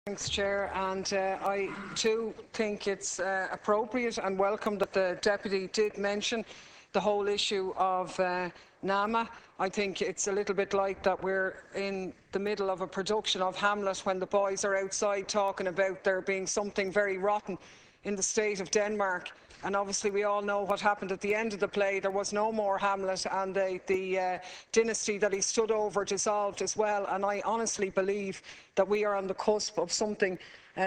Thanks, Chair. And I too think it's appropriate and welcome that the Deputy did mention the whole issue of NAMA. I think it's a little bit like that we're in the middle of a production of Hamlet when the boys are outside talking about there being something very rotten in the state of Denmark. And obviously we all know what happened at the end of the play. There was no more Hamlet, and the dynasty that he stood over dissolved as well. And I honestly believe that we are on the cusp of something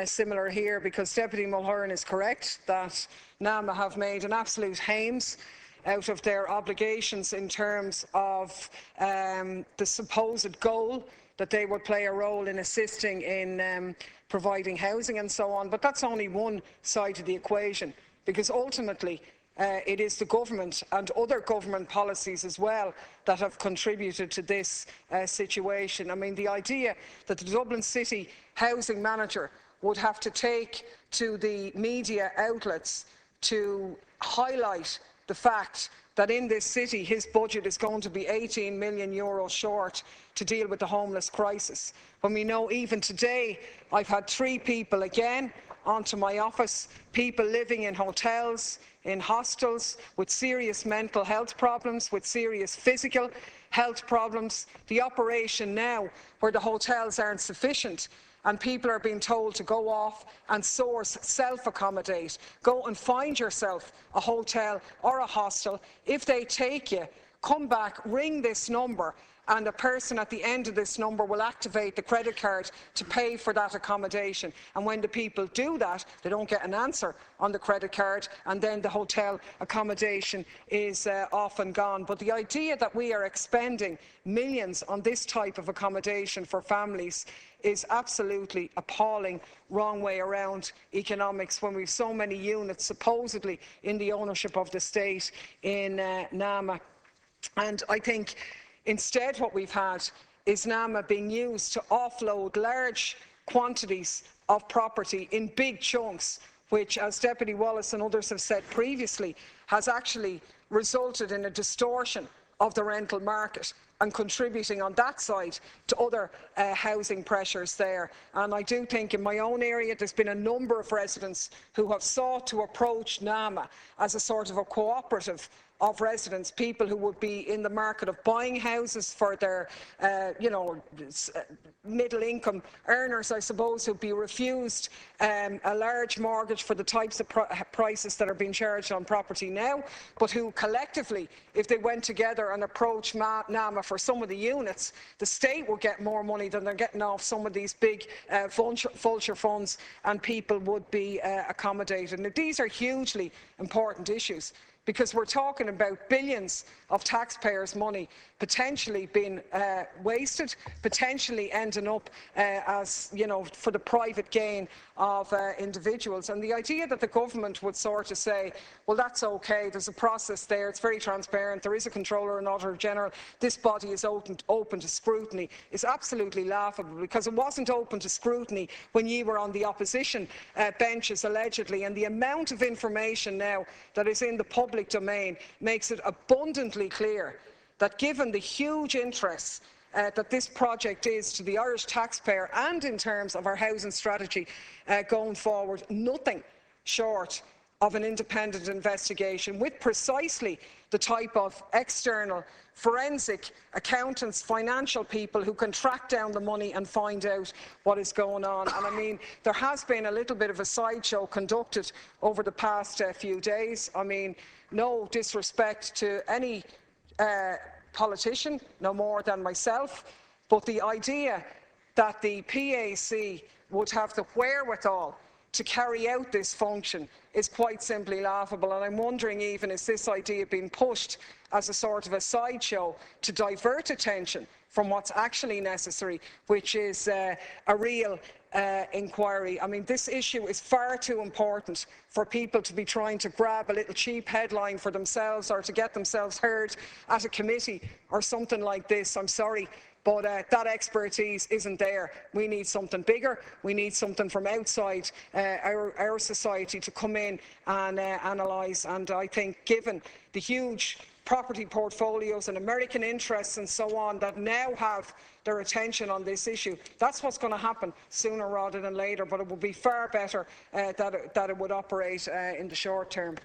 similar here, because Deputy Mulhern is correct that NAMA have made an absolute hames out of their obligations in terms of the supposed goal that they would play a role in assisting in providing housing and so on. But that's only one side of the equation, because ultimately it is the government and other government policies as well that have contributed to this situation. I mean, the idea that the Dublin City housing manager would have to take to the media outlets to highlight the fact that in this city his budget is going to be €18 million short to deal with the homeless crisis, when we know even today I've had 3 people again onto my office, people living in hotels, in hostels, with serious mental health problems, with serious physical health problems. The operation now where the hotels aren't sufficient and people are being told to go off and source, self-accommodate. Go and find yourself a hotel or a hostel. If they take you, come back, ring this number, and a person at the end of this number will activate the credit card to pay for that accommodation. And when the people do that, they don't get an answer on the credit card, and then the hotel accommodation is off and gone. But the idea that we are expending millions on this type of accommodation for families is absolutely appalling. Wrong way around economics, when we have so many units supposedly in the ownership of the state in NAMA. And I think instead what we've had is NAMA being used to offload large quantities of property in big chunks, which, as Deputy Wallace and others have said previously, has actually resulted in a distortion of the rental market and contributing on that side to other housing pressures there. And I do think in my own area there's been a number of residents who have sought to approach NAMA as a sort of a cooperative of residents, people who would be in the market of buying houses for their, middle-income earners, I suppose, who'd be refused a large mortgage for the types of prices that are being charged on property now, but who collectively, if they went together and approached NAMA for some of the units, the state would get more money than they're getting off some of these big vulture funds, and people would be accommodated. Now, these are hugely important issues, because we're talking about billions of taxpayers' money potentially being wasted, potentially ending up as, for the private gain of individuals. And the idea that the government would sort of say, well, that's okay, there's a process there, it's very transparent, there is a controller and auditor general, this body is open to scrutiny, is absolutely laughable, because it wasn't open to scrutiny when you were on the opposition benches, allegedly. And the amount of information now that is in the public domain makes it abundantly clear that, given the huge interests that this project is to the Irish taxpayer and in terms of our housing strategy going forward, nothing short of an independent investigation with precisely the type of external forensic accountants, financial people who can track down the money and find out what is going on. And I mean, there has been a little bit of a sideshow conducted over the past few days. I mean, no disrespect to any politician, no more than myself, but the idea that the PAC would have the wherewithal to carry out this function is quite simply laughable. And I'm wondering, even, is this idea being pushed as a sort of a sideshow to divert attention from what's actually necessary, which is a real inquiry? I mean, this issue is far too important for people to be trying to grab a little cheap headline for themselves, or to get themselves heard at a committee or something like this. I'm sorry, but that expertise isn't there. We need something bigger. We need something from outside our society to come in and analyse. And I think, given the huge property portfolios and American interests and so on that now have their attention on this issue. That's what's going to happen sooner rather than later, but it would be far better that it would operate in the short term.